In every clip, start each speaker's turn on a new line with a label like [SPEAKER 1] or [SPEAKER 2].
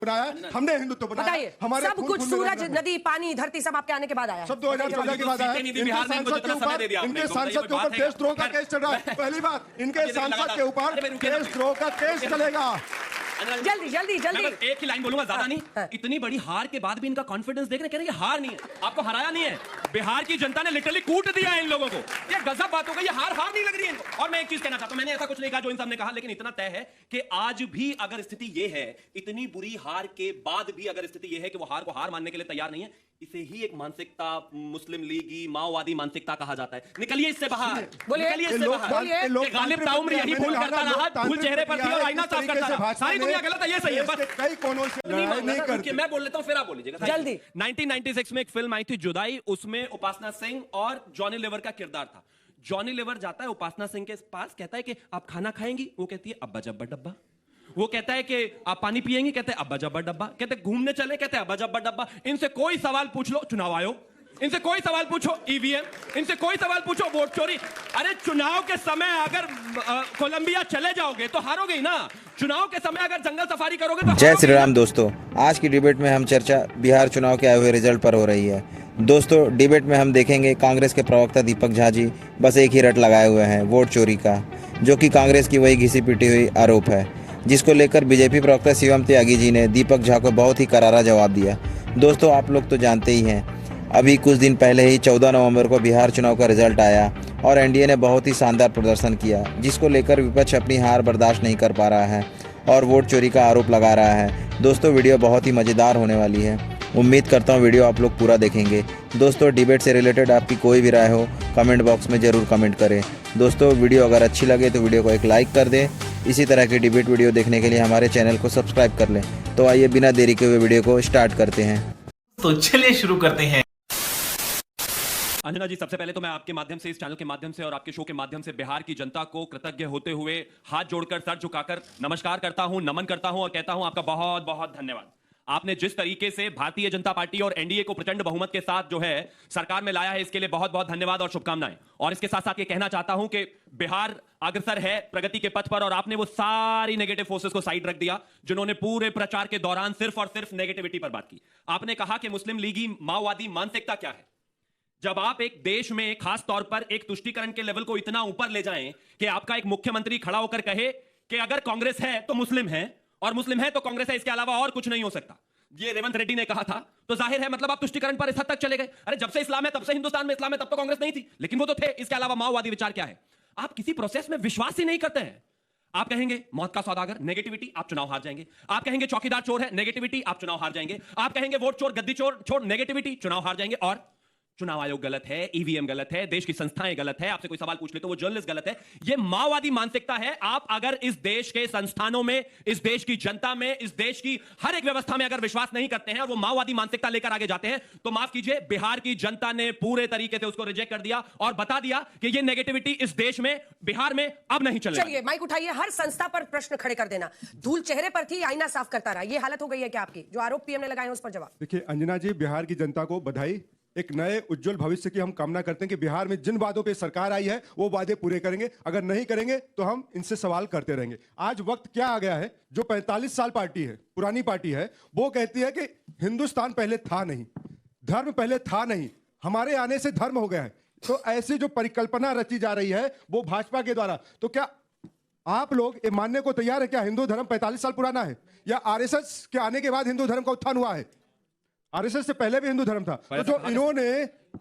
[SPEAKER 1] बनाया, हमने हिंदुत्व बनाया। हमारे
[SPEAKER 2] सब कुछ सूरज, नदी, पानी, धरती सब आपके आने के बाद आया।
[SPEAKER 1] सब 2014 के बाद आया। इनके सांसद के ऊपर देशद्रोह का केस चल रहा है। पहली बात, इनके सांसद के ऊपर देशद्रोह का केस चलेगा।
[SPEAKER 2] जल्दी जल्दी जल्दी
[SPEAKER 3] एक ही लाइन बोलूंगा, ज्यादा नहीं। इतनी बड़ी हार के बाद भी इनका कॉन्फिडेंस देख रहे हैं, कह रहे हैं ये हार नहीं है, आपको हराया नहीं है। बिहार की जनता ने लिटरली कूट दिया है इन लोगों को। ये गजब बात हो गई, ये हार नहीं लग रही है इनको। और मैं एक चीज कहना चाहता हूं, मैंने ऐसा कुछ नहीं कहा जो इन सबने कहा, लेकिन इतना तय है कि आज भी अगर स्थिति ये है, इतनी बुरी हार के बाद भी अगर स्थिति ये है कि वो हार को हार मानने के लिए तैयार नहीं है, इसे ही एक मानसिकता, मुस्लिम लीगी, माओवादी मानसिकता कहा जाता है। निकलिए इससे बाहर, निकलिए इससे बाहर। गालिब ताउम्र यही भूल करता रहा, भूल चेहरे पर थी और आईना साफ करता रहा। सारी दुनिया गलत है, ये सही है। बस
[SPEAKER 1] कई कोनों से लड़ाई नहीं करते।
[SPEAKER 3] मैं बोल लेता हूं, फिर आप बोल लीजिएगा
[SPEAKER 2] जल्दी।
[SPEAKER 3] 1996 में एक फिल्म आई थी जुदाई, उसमें उपासना सिंह और जॉनी लीवर का किरदार था। जॉनी लीवर जाता है उपासना सिंह के पास, कहता है कि आप खाना खाएंगी? वो कहती है अब्बा जब्बा डब्बा। वो कहता है कि आप पानी पिएंगे? कहते हैं अब्बा जब्बा डब्बा। कहते हैं घूमने चले? कहते हैं अब्बा जब्बा डब्बा। इनसे कोई सवाल पूछ लो, चुनाव आयोग। इनसे कोई सवाल पूछो, ईवीएम। इनसे कोई सवाल पूछो, वोट चोरी। अरे चुनाव के समय अगर कोलंबिया चले जाओगे तो हारोगे ही ना। चुनाव के समय अगर जंगल सफारी करोगे तो
[SPEAKER 4] जय श्री राम दोस्तों, आज की डिबेट में हम चर्चा बिहार चुनाव के आए हुए रिजल्ट पर हो रही है। दोस्तों, डिबेट में हम देखेंगे कांग्रेस के प्रवक्ता दीपक झा जी बस एक ही रट लगाए हुए हैं, वोट चोरी का, जो कि कांग्रेस की वही घिसी पिटी हुई आरोप है, जिसको लेकर बीजेपी प्रवक्ता शिवम त्यागी जी ने दीपक झा को बहुत ही करारा जवाब दिया। दोस्तों, आप लोग तो जानते ही हैं, अभी कुछ दिन पहले ही 14 नवंबर को बिहार चुनाव का रिजल्ट आया और एनडीए ने बहुत ही शानदार प्रदर्शन किया, जिसको लेकर विपक्ष अपनी हार बर्दाश्त नहीं कर पा रहा है और वोट चोरी का आरोप लगा रहा है। दोस्तों, वीडियो बहुत ही मज़ेदार होने वाली है, उम्मीद करता हूँ वीडियो आप लोग पूरा देखेंगे। दोस्तों, डिबेट से रिलेटेड आपकी कोई भी राय हो कमेंट बॉक्स में ज़रूर कमेंट करें। दोस्तों, वीडियो अगर अच्छी लगे तो वीडियो को एक लाइक कर दें। इसी तरह की डिबेट वीडियो देखने के लिए हमारे चैनल को सब्सक्राइब कर लें। तो आइए बिना देरी के हुए वीडियो को स्टार्ट करते हैं।
[SPEAKER 5] तो चलिए शुरू करते हैं।
[SPEAKER 3] अंजना जी, सबसे पहले तो मैं आपके माध्यम से, इस चैनल के माध्यम से और आपके शो के माध्यम से बिहार की जनता को कृतज्ञ होते हुए हाथ जोड़कर, सर झुकाकर नमस्कार करता हूं, नमन करता हूं और कहता हूं आपका बहुत बहुत धन्यवाद। आपने जिस तरीके से भारतीय जनता पार्टी और एनडीए को प्रचंड बहुमत के साथ जो है सरकार में लाया है, इसके लिए बहुत बहुत धन्यवाद और शुभकामनाएं। और इसके साथ साथ ये कहना चाहता हूं कि बिहार अग्रसर है प्रगति के पथ पर और आपने वो सारी नेगेटिव फोर्सेस को साइड रख दिया जिन्होंने पूरे प्रचार के दौरान सिर्फ और सिर्फ नेगेटिविटी पर बात की। आपने कहा कि मुस्लिम लीगी माओवादी मानसिकता क्या है। जब आप एक देश में खास तौर पर एक तुष्टीकरण के लेवल को इतना ऊपर ले जाएं कि आपका एक मुख्यमंत्री खड़ा होकर कहे कि अगर कांग्रेस है तो मुस्लिम है और मुस्लिम है तो कांग्रेस है, इसके अलावा और कुछ नहीं हो सकता, ये रेवंत रेड्डी ने कहा था, तो जाहिर है मतलब आप तुष्टीकरण पर इस हद तक चले गए। अरे जब से इस्लाम है तब से हिंदुस्तान में इस्लाम है, तब तो कांग्रेस नहीं थी, लेकिन वो तो थे, इसके अलावा माओवादी विचार क्या है? आप किसी प्रोसेस में विश्वास ही नहीं करते हैं। आप कहेंगे मौत का सौदागर, नेगेटिविटी, आप चुनाव हार जाएंगे। आप कहेंगे चौकीदार चोर है, नेगेटिविटी, आप चुनाव हार जाएंगे। आप कहेंगे वोट चोर, गद्दी चोर, छोड़, नेगेटिविटी, चुनाव हार जाएंगे। और चुनाव आयोग गलत है, ईवीएम गलत है, देश की संस्थाएं गलत है, आपसे कोई सवाल पूछ ले तो वो जर्नलिस्ट गलत है। ये माओवादी मानसिकता है। आप अगर इस देश के संस्थानों में, इस देश की जनता में, इस देश की हर एक व्यवस्था में अगर विश्वास नहीं करते हैं और वो माओवादी मानसिकता लेकर आगे जाते हैं, तो माफ कीजिए, बिहार की जनता ने पूरे तरीके से उसको रिजेक्ट कर दिया और बता दिया कि ये नेगेटिविटी इस देश में, बिहार में अब नहीं चलेगी।
[SPEAKER 2] चलिए माइक उठाइए, हर संस्था पर प्रश्न खड़े कर देना। धूल चेहरे पर थी, आईना साफ करता रहा, ये हालत हो गई है क्या आपकी? जो आरोप पीएम ने लगाए हैं उस पर जवाब।
[SPEAKER 1] देखिए अंजना जी, बिहार की जनता को बधाई। एक नए उज्जवल भविष्य की हम कामना करते हैं कि बिहार में जिन वादों पे सरकार आई है वो वादे पूरे करेंगे। अगर नहीं करेंगे तो हम इनसे सवाल करते रहेंगे। आज वक्त क्या आ गया है, जो 45 साल पार्टी है, पुरानी पार्टी है, वो कहती है कि हिंदुस्तान पहले था नहीं, धर्म पहले था नहीं, हमारे आने से धर्म हो गया है। तो ऐसी जो परिकल्पना रची जा रही है वो भाजपा के द्वारा, तो क्या आप लोग ये मानने को तैयार है क्या हिंदू धर्म 45 साल पुराना है, या आरएसएस के आने के बाद हिंदू धर्म का उत्थान हुआ है? आरएसएस से पहले भी हिंदू धर्म था। तो जो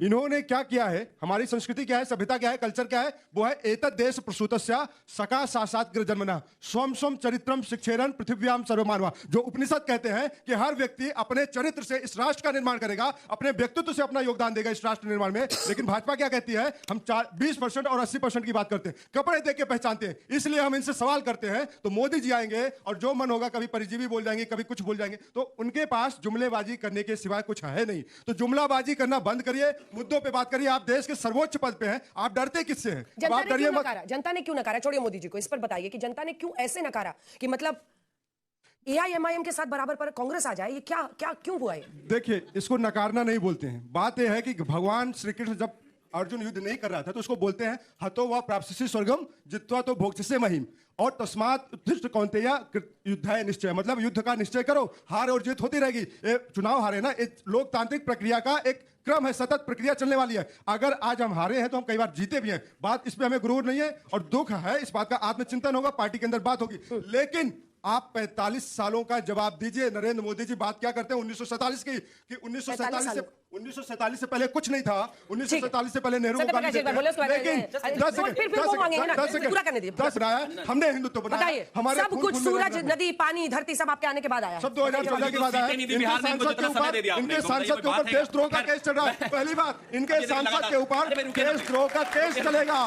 [SPEAKER 1] इन्होंने क्या किया है, हमारी संस्कृति क्या है, सभ्यता क्या है, कल्चर क्या है, वो है एतत् देश प्रसूतस्य सका सासात जन्मना स्वम स्वम चरित्रम शिक्षेरन पृथ्व्याम सर्वमानवा। जो उपनिषद कहते हैं कि हर व्यक्ति अपने चरित्र से इस राष्ट्र का निर्माण करेगा, अपने व्यक्तित्व से अपना योगदान देगा इस राष्ट्र निर्माण में। लेकिन भाजपा क्या कहती है, हम 20% और 80% की बात करते हैं, कपड़े देख के पहचानते हैं। इसलिए हम इनसे सवाल करते हैं तो मोदी जी आएंगे और जो मन होगा, कभी परिजीवी बोल जाएंगे, कभी कुछ बोल जाएंगे, तो उनके पास जुमलेबाजी करने के सिवाय कुछ है नहीं। तो जुमलाबाजी करना बंद करिए, मुद्दों पे बात करिए। आप देश के सर्वोच्च पद पे हैं, आप डरते किससे हैं?
[SPEAKER 2] जनता ने क्यों नकारा? छोड़िए मोदी जी को, इस पर बताइए कि जनता ने क्यों ऐसे नकारा कि मतलब एआईएमआईएम के साथ बराबर पर कांग्रेस आ जाए, ये क्या क्या क्यों हुआ है?
[SPEAKER 1] देखिए, इसको नकारना नहीं बोलते हैं। बात यह है कि भगवान श्री कृष्ण जब अर्जुन युद्ध नहीं कर रहा था तो उसको बोलते हैं हतो व प्राप्स्यसि स्वर्गम जित्वा तो भोक्ष्यसे महिम, और तस्मात् उत्तिष्ठ कौन्तेय युद्धाय निश्चय, मतलब युद्ध का निश्चय करो, हार और जीत होती रहेगी। ये चुनाव हारे ना, एक लोकतांत्रिक प्रक्रिया का एक क्रम है, सतत प्रक्रिया चलने वाली है। अगर आज हम हारे हैं तो हम कई बार जीते भी हैं, बात इस पे हमें गुरूर नहीं है और दुख है, इस बात का आत्मचिंतन होगा, पार्टी के अंदर बात होगी। लेकिन आप 45 सालों का जवाब दीजिए। नरेंद्र मोदी जी बात क्या करते हैं 1947 की, कि 1947 से पहले कुछ नहीं था, 1947 से पहले नेहरू को हमने हिंदुत्व बनाया, हमारे
[SPEAKER 2] सब कुछ, सूरज, नदी, पानी, धरती सब आपके आने के बाद आया,
[SPEAKER 1] सब 2014 के बाद आया। इनके सांसद के ऊपर देशद्रोह का केस चल रहा है। पहली बात, इनके सांसद के ऊपर देशद्रोह का केस चलेगा।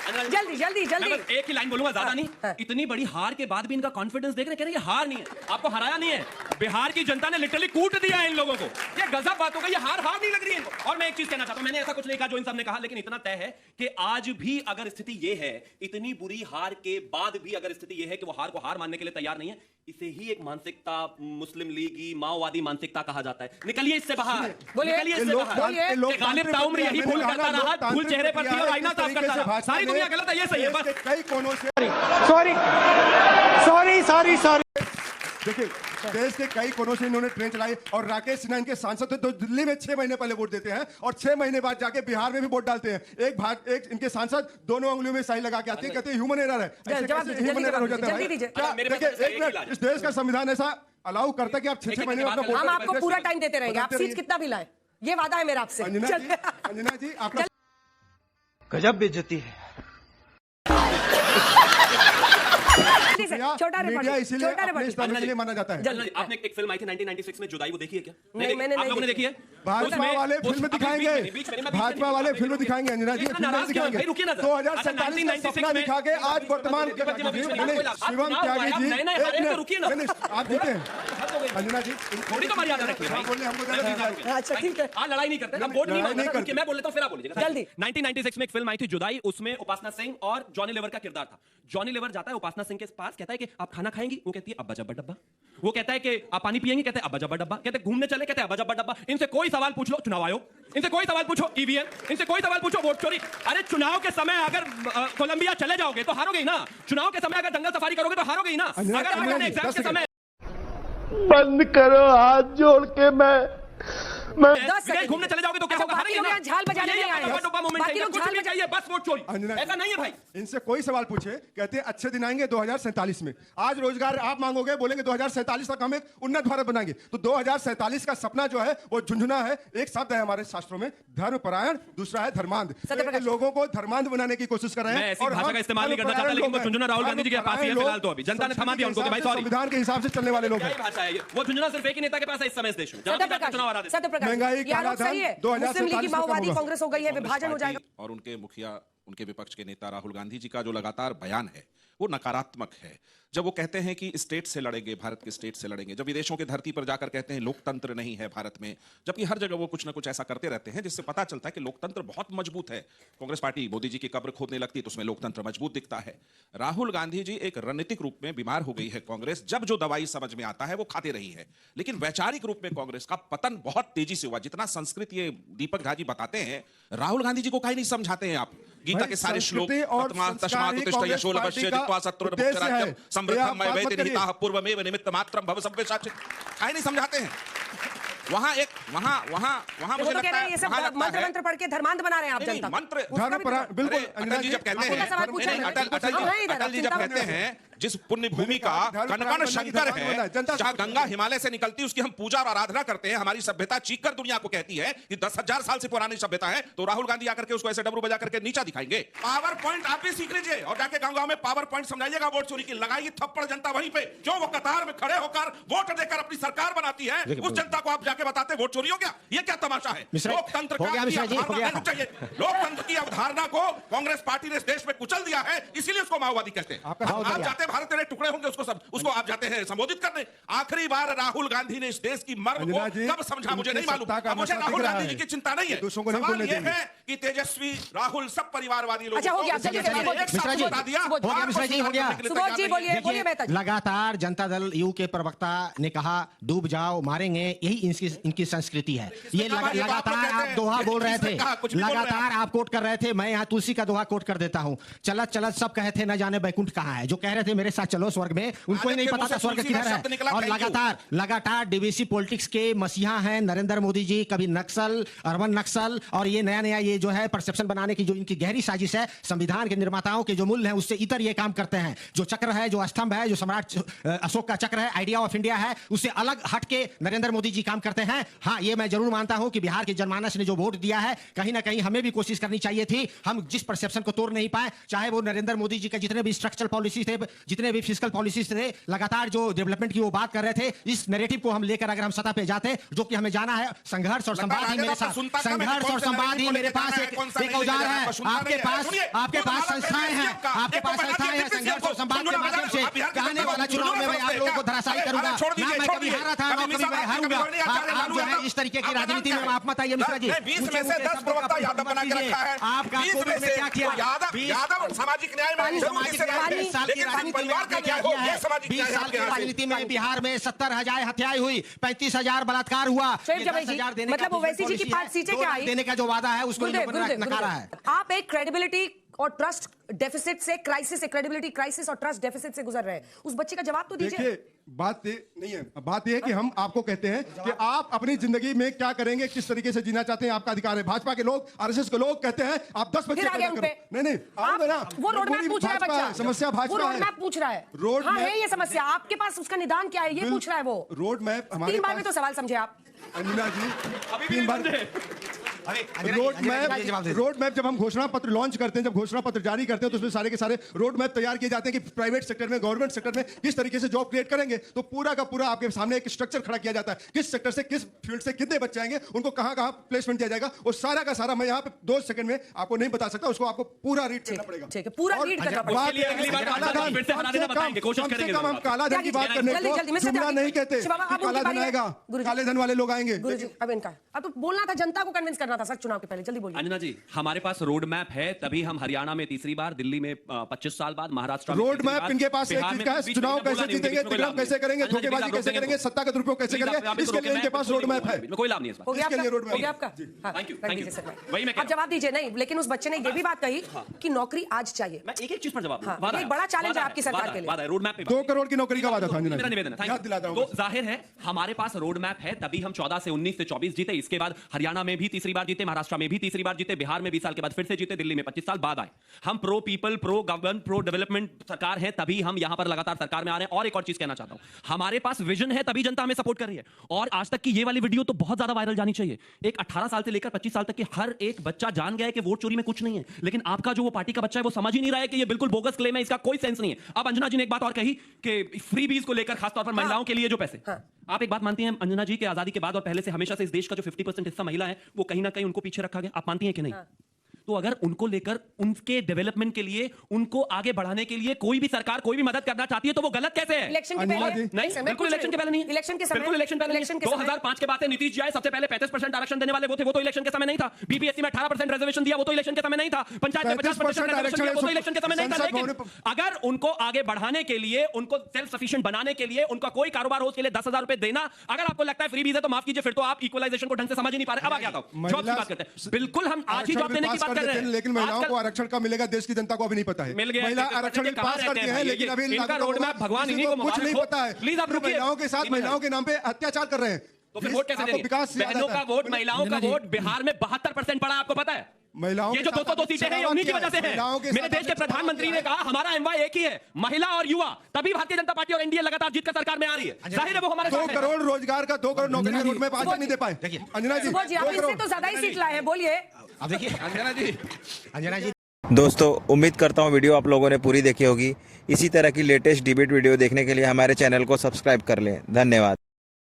[SPEAKER 2] जल्दी जल्दी जल्दी,
[SPEAKER 3] एक ही लाइन बोलूंगा, ज्यादा नहीं। इतनी बड़ी हार के बाद भी इनका कॉन्फिडेंस देख रहे, कह रहे ये हार नहीं है, आपको हराया नहीं है, बिहार की जनता ने लिटरली कूट दिया है इन लोगों को। ये गजब बात हो गई, ये हार नहीं लग रही है इनको। और मैं एक चीज कहना चाहता हूं, मैंने ऐसा कुछ नहीं कहा जो इन सब ने कहा, लेकिन इतना तय है कि आज भी अगर स्थिति ये है, इतनी बुरी हार के बाद भी अगर स्थिति ये है कि वो हार को हार मानने के लिए तैयार नहीं है, इसे ही एक मानसिकता, मुस्लिम लीगी, माओवादी मानसिकता कहा जाता है। निकलिए इससे बाहर, निकलिए इससे बाहर। गालिब ताउम्र यही भूल करता रहा, भूल चेहरे पर थी और आईना साफ करता रहा। सारी दुनिया गलत है, ये सही है बस।
[SPEAKER 1] कई कोनों से
[SPEAKER 6] सॉरी
[SPEAKER 1] देखिए, देश के कई कोनों से इन्होंने ट्रेन चलाई और राकेश सिन्हा इनके सांसद थे, तो दिल्ली में 6 महीने पहले वोट देते हैं और 6 महीने बाद जाके बिहार में भी वोट डालते हैं। एक इनके सांसद दोनों उंगलियों में स्याही लगा के आते हैं, कहते हैं ह्यूमन एरर है। ह्यूमन एरर हो जाता है। देखिए, एक मिनट, इस देश का संविधान ऐसा अलाउ करता है कि आप 6 महीने में अपना वोट,
[SPEAKER 2] हम आपको पूरा टाइम देते रहेंगे, आप सीट कितना भी लाए, ये वादा है मेरा आपसे।
[SPEAKER 1] अंजना जी आपका
[SPEAKER 6] गजब बेइज्जती है।
[SPEAKER 2] छोटा
[SPEAKER 1] मीडिया इसीलिए अपने इस्लाम के लिए माना जाता है।
[SPEAKER 3] आपने एक फिल्म आई थी 1996 में जुदाई, वो देखी है क्या?
[SPEAKER 2] नहीं, मैंने
[SPEAKER 3] आप लोगों ने देखी है?
[SPEAKER 1] भाजपा वाले फिल्म दिखाएंगे, भाजपा वाले फिल्म दिखाएंगे, अंजना जी फिल्म दिखाएंगे 2047 का सपना दिखा के आज वर्तमान शिवम त्यागी जी आप जीते हैं। अंजना जी
[SPEAKER 3] थोड़ी तो मर्यादा रखिए भाई,
[SPEAKER 1] बोलने हमको
[SPEAKER 2] अच्छा ठीक है,
[SPEAKER 3] हाँ लड़ाई नहीं करते, हम वोट नहीं मांगते, मैं बोल लेता हूँ फिर आप बोलिएगा
[SPEAKER 2] जल्दी।
[SPEAKER 3] 1996 में एक फिल्म आई थी जुदाई, उसमें उपासना सिंह और जॉनी लीवर का किरदार था। जॉनी लीवर जाता है उपासना सिंह के पास, कहता है कि आप खाना खाएंगी, वो कहती है अब्बा जब्बा डब्बा। वो कहता है कि आप पानी पिएंगे, कहते हैं अब्बा जब्बा डब्बा। कहते हैं घूमने चले, कहते हैं अब्बा जब्बा डब्बा। इनसे कोई सवाल पूछ लो, चुनाव आयोग, इनसे कोई सवाल पूछो ईवीएम, इनसे कोई सवाल पूछो वोट चोरी। अरे चुनाव के समय अगर कोलंबिया चले जाओगे तो हारोगे ही ना, चुनाव के समय अगर जंगल सफारी करोगे तो हारोगे ही ना। अगर एग्जाम के समय
[SPEAKER 6] बंद करो, हाथ जोड़ के मैं
[SPEAKER 3] घूमने चले जाओगे तो क्या होगा?
[SPEAKER 2] बाकी लोग यहाँ झाल बजाने नहीं आए हैं, बाकी लोग झाल
[SPEAKER 3] चाहिए, बस वोट चोरी। ऐसा नहीं है भाई।
[SPEAKER 1] इनसे कोई सवाल पूछे, कहते हैं अच्छे दिन आएंगे 2047 में। आज रोजगार आप मांगोगे, बोलेंगे 2047 तक हम एक उन्नत भारत बनाएंगे। तो 2047 का सपना जो है वो झुंझुना है। एक शब्द है हमारे शास्त्रों में धर्मपरायण, दूसरा है धर्मांध। लोगों को धर्मांध बनाने की कोशिश कर रहे हैं
[SPEAKER 3] और भाषा का इस्तेमाल नहीं करना चाहता, लेकिन वो झुंझुना राहुल गांधी जी के पास ही है फिलहाल। तो अभी जनता ने थमा दिया उनको कि भाई सॉरी,
[SPEAKER 1] संविधान के हिसाब से चलने वाले लोग हैं।
[SPEAKER 3] भाषा है वो झुंझुना सिर्फ एक ही नेता के पास है इस समय इस देश में।
[SPEAKER 1] महंगाई काला धन
[SPEAKER 2] मुस्लिम लीग की माओवादी कांग्रेस हो गई है, विभाजन हो जाएगा।
[SPEAKER 7] और उनके मुखिया, उनके विपक्ष के नेता राहुल गांधी जी का जो लगातार बयान है वो नकारात्मक है। जब वो कहते हैं कि स्टेट से लड़ेंगे, भारत के स्टेट से लड़ेंगे, जब विदेशों की धरती पर जाकर कहते हैं लोकतंत्र नहीं है भारत में, जबकि हर जगह वो कुछ ना कुछ ऐसा करते रहते हैं जिससे पता चलता है कि लोकतंत्र बहुत मजबूत है। कांग्रेस पार्टी मोदी जी की कब्र खोदने लगती तो उसमें लोकतंत्र मजबूत दिखता है। राहुल गांधी जी एक रणनीतिक रूप में बीमार हो गई है कांग्रेस। जब जो दवाई समझ में आता है वो खाते रही है, लेकिन वैचारिक रूप में कांग्रेस का पतन बहुत तेजी से हुआ। जितना संस्कृत ये दीपक झा जी बताते हैं, राहुल गांधी जी को कहीं नहीं समझाते हैं आप। गीता के सारे श्लोक पूर्वमेव निमित्त मात्रम भव सव्यसाचित काहे नहीं समझाते हैं। वहां मुझे लगता है, ये सब
[SPEAKER 2] मंत्र पढ़ के धर्मांध बना रहे हैं आप जनता।
[SPEAKER 7] मंत्र
[SPEAKER 1] बिल्कुल
[SPEAKER 7] अटल जी जब कहते हैं, अटल जी जब कहते हैं जिस पुण्य भूमि का कण-कण शंकर है, जहां गंगा हिमालय से निकलती है, उसकी हम पूजा और आराधना करते हैं, हमारी सभ्यता चीख कर दुनिया को कहती है कि 10,000 साल से पुरानी सभ्यता है, तो राहुल गांधी आकर के उसको ऐसे डबरू बजा करके नीचा दिखाएंगे। पावर पॉइंट आप भी सीख लीजिए और जाके गांव-गांव में पावर पॉइंट समझाइएगा वोट चोरी की। लगाइए थप्पड़ जनता वहीं पे जो वो कतार में खड़े होकर वोट देकर अपनी सरकार बनाती है, उस जनता को आप जाके बताते वोट चोरी हो गया। ये क्या तमाशा है? लोकतंत्र लोकतंत्र की अवधारणा को कांग्रेस पार्टी ने इस देश में कुचल दिया है, इसीलिए उसको माओवादी कहते हैं। आप चाहते आधे भारत के टुकड़े होंगे उसको आप जाते हैं संबोधित करने। आखिरी बार राहुल गांधी ने इस देश की मर्म को कब समझा मुझे नहीं मालूम। मुझे राहुल गांधी जी की चिंता नहीं है। सवाल ये है कि तेजस्वी राहुल सब परिवारवादी लोग
[SPEAKER 2] हो गया सुबोध जी बोलिए बेहतर।
[SPEAKER 8] लगातार जनता दल यू के प्रवक्ता ने कहा डूब जाओ मारेंगे, यही इनकी संस्कृति है। ये लगातार आप दोहा बोल रहे थे, लगातार आप कोट कर रहे थे। मैं यहाँ तुलसी का दोहा कोट कर देता हूँ, चलत चलत सब कहे थे न जाने बैकुंठ कहाँ है। जो कह रहे थे मेरे साथ चलो स्वर्ग में, उनको ही नहीं पता था स्वर्ग किधर है। और लगातार डीवीसी पॉलिटिक्स के मसीहा हैं नरेंद्र मोदी जी। कभी नक्सल, अर्बन नक्सल, और ये नया ये जो है परसेप्शन बनाने की जो इनकी गहरी साजिश है, संविधान के निर्माताओं के जो मूल्य हैं उससे इतर ये काम करते हैं। जो चक्र है, जो स्तंभ है, जो सम्राट अशोक का चक्र है, आइडिया ऑफ इंडिया है, उससे अलग हट के नरेंद्र मोदी जी काम करते हैं। हाँ, ये मैं जरूर मानता हूं कि बिहार के जनमानस ने जो वोट दिया है, कहीं ना कहीं हमें भी कोशिश करनी चाहिए थी। हम जिस परसेप्शन को तोड़ नहीं पाए, चाहे वो नरेंद्र मोदी जी के जितने भी स्ट्रक्चरल पॉलिसी थे, जितने भी फिस्कल पॉलिसीज थे, लगातार जो डेवलपमेंट की वो बात कर रहे थे, इस नैरेटिव को हम लेकर अगर हम सतह पे जाते, जो कि हमें जाना है, संघर्ष और संवाद ही मेरे साथ, संघर्ष और संवाद ही मेरे पास एक औजार है। आपके पास संस्थाएं हैं, आपके पास संस्थाएं हैं। संघर्ष और संवाद के माध्यम से आने वाला चुनाव में मैं आप लोगों को धराशायी करूंगा। ना मैं कभी हारा था, ना कभी मैं हारूंगा। आप जो है इस तरीके की राजनीति में आप मत आइए मिश्रा जी। आपका कोविड में क्या किया? 20 सामाजिक न्याय में 20 साल की राजनीति में बिहार में 70,000 हत्याएं हुई, 35,000 बलात्कार हुआ।
[SPEAKER 2] 10,000 देने मतलब ओवैसी जी की 5 सीटें क्या आई
[SPEAKER 8] देने का जो वादा है उसको नकारा है।
[SPEAKER 2] आप एक क्रेडिबिलिटी और ट्रस्ट डेफिसिट से क्राइसिस, क्रेडिबिलिटी क्राइसिस और ट्रस्ट डेफिसिट से गुजर रहे हैं। उस बच्चे का जवाब तो दीजिए।
[SPEAKER 1] देखिए, बात ये नहीं है, बात ये है कि हम आपको कहते हैं कि आप अपनी जिंदगी में क्या करेंगे, किस तरीके से जीना चाहते हैं, आपका अधिकार है। भाजपा के लोग, आरएसएस के लोग कहते हैं आप 10 बच्चे पैदा करो। नहीं
[SPEAKER 2] वो रोड मैप पूछ रहा है बच्चा,
[SPEAKER 1] समस्या भाजपा है।
[SPEAKER 2] रोड मैप पूछ रहा है,
[SPEAKER 1] रोड
[SPEAKER 2] हाँ है ये समस्या, आपके पास उसका निदान क्या है ये पूछ रहा है वो।
[SPEAKER 1] रोड मैप हमारे
[SPEAKER 2] 3 बार में तो सवाल समझे आप
[SPEAKER 1] अंजना जी, 3 बार रोड मैप जब हम घोषणा पत्र लॉन्च करते हैं, जब घोषणा पत्र जारी करते हैं, तो उसमें सारे के सारे रोड मैप तैयार किए जाते हैं कि प्राइवेट सेक्टर में, गवर्नमेंट सेक्टर में किस तरीके से जॉब क्रिएट करेंगे। तो पूरा का पूरा आपके सामने एक स्ट्रक्चर खड़ा किया जाता है, किस सेक्टर से, किस फील्ड से कितने बच्चे आएंगे, उनको कहां कहां प्लेसमेंट दिया जाएगा। और सारा का सारा मैं यहाँ पे 2 सेकंड में आपको नहीं बता सकता, उसको आपको पूरा रीड करना पड़ेगा।
[SPEAKER 2] ठीक है, पूरा रीड करना पड़ेगा।
[SPEAKER 1] हम काला धन की बात करने को जुमला नहीं कहते, काला धन आएगा, काले धन वाले लोग आएंगे।
[SPEAKER 2] अब तो बोलना था, जनता को कन्विंस करना था सर चुनाव के पहले। जल्दी बोलिए।
[SPEAKER 3] अंजना जी, हमारे पास रोड मैप है, तभी हम हरियाणा में तीसरी बार, दिल्ली में 25 साल बाद, महाराष्ट्र में
[SPEAKER 1] रोड मैप इनके पास एक चीज का है, चुनाव कैसे जीतेंगे, तिकड़म कैसे करेंगे, धोखेबाजी कैसे करेंगे, सत्ता का दुरुपयोग कैसे करेंगे, इसके लिए इनके पास रोड मैप है।
[SPEAKER 3] कोई लाभ नहीं है।
[SPEAKER 2] हो गया आपका? आप जवाब दीजिए। नहीं, लेकिन उस बच्चे ने ये भी बात कही कि नौकरी आज चाहिए।
[SPEAKER 3] मैं एक चीज पर जवाब,
[SPEAKER 2] एक बड़ा चैलेंज है आपकी सरकार के लिए।
[SPEAKER 3] रोड मैप
[SPEAKER 1] 2 करोड़ की नौकरी का वादा था।
[SPEAKER 3] मेरा निवेदन है, तो जाहिर है हमारे पास रोड मैप है, तभी हम 14 से 19 से 24 जीते। इसके बाद हरियाणा में भी तीसरी बार जीते, महाराष्ट्र में भी तीसरी बार जीते, बिहार में 20 साल के बाद फिर से जीते, दिल्ली में 25 साल बाद आए। हम pro people, pro govern, pro development सरकार है, तभी हम यहां पर लगातार सरकार में आ रहे हैं। और एक और चीज कहना चाहता हूं, हमारे पास विजन है, तभी जनता हमें सपोर्ट कर रही है। और आज तक की ये वाली वीडियो तो बहुत ज्यादा वायरल जानी चाहिए। एक 18 साल से लेकर 25 साल तक के हर एक बच्चा जान गया है कि वोट चोरी में कुछ नहीं है। लेकिन आपका जो वो पार्टी का बच्चा है, वो समझ ही नहीं रहा है कि ये बिल्कुल बोगस क्लेम है, इसका कोई सेंस नहीं है। अब अंजना जी ने एक बात और कही कि फ्री बीज को लेकर, खासतौर पर महिलाओं के लिए जो पैसे, आप एक बात मानती हैं अंजना जी के आजादी के बाद और पहले से हमेशा से इस देश का जो 50% हिस्सा महिला है, वो कहीं ना कहीं उनको पीछे रखा गया, आप मानती हैं कि नहीं? तो अगर उनको लेकर, उनके डेवलपमेंट के लिए, उनको आगे बढ़ाने के लिए कोई भी सरकार कोई भी मदद करना चाहती है, तो वो गलत कैसे है?
[SPEAKER 2] इलेक्शन के पहले
[SPEAKER 3] नहीं, बिल्कुल इलेक्शन के पहले नहीं है।
[SPEAKER 2] इलेक्शन के समय,
[SPEAKER 3] बिल्कुल इलेक्शन पहले नहीं है। 2005 के बाद से नीतीश जी आए, सबसे पहले 35% आरक्षण देने वाले वो थे, वो तो इलेक्शन के समय नहीं था। बीपीएससी में 18% रिजर्वेशन दिया, वो तो इलेक्शन के समय नहीं था। पंचायत में 50% रिजर्वेशन दिया, वो तो इलेक्शन के समय नहीं था। लेकिन अगर उनको आगे बढ़ाने के लिए, उनको सेल्फ सफिशिएंट बनाने के लिए, उनका कोई कारोबार हो, उसके लिए 10,000 रुपए देना, अगर आपको लगता है फ्री वीजा, तो माफ कीजिए, फिर तो आप इक्वलाइजेशन को ढंग से समझ ही नहीं पा रहे। अब आ गया था जॉब की बात करते हैं। बिल्कुल हम आज ही जॉब देने की बात कर रहे हैं,
[SPEAKER 1] लेकिन महिलाओं को आरक्षण कब मिलेगा देश की जनता को अभी नहीं पता है।
[SPEAKER 3] मिल गया,
[SPEAKER 1] महिला आरक्षण पास करती हैं, लेकिन अभी
[SPEAKER 3] इनका रोड मैप भगवान इन्हीं को
[SPEAKER 1] कुछ नहीं पता है।
[SPEAKER 3] प्लीज आप रुकिए।
[SPEAKER 1] महिलाओं के साथ, महिलाओं के नाम पे अत्याचार कर रहे हैं,
[SPEAKER 3] तो फिर वोट कैसे देंगे? बहनों का वोट, महिलाओं का वोट बिहार में 72% पड़ा, आपको पता है?
[SPEAKER 1] महिलाओं
[SPEAKER 3] ये जो 202 सीटें हैं, ये उन्हीं की वजह से है। मेरे देश के प्रधानमंत्री ने कहा हमारा एमवाई एक ही है, महिला और युवा, तभी भारतीय जनता पार्टी और एनडीए लगातार जीत कर सरकार में आ रही है। जाहिर है वो हमारे
[SPEAKER 1] 2 करोड़ रोजगार का, 2 करोड़ नौकरी का रोड मैप आज तक नहीं दे पाए। अंजना जी,
[SPEAKER 2] आप इससे तो ज्यादा ही सीट लाए हैं, बोलिए।
[SPEAKER 8] अब देखिए अंजना जी,
[SPEAKER 4] दोस्तों उम्मीद करता हूँ वीडियो आप लोगों ने पूरी देखी होगी। इसी तरह की लेटेस्ट डिबेट वीडियो देखने के लिए हमारे चैनल को सब्सक्राइब कर लें। धन्यवाद।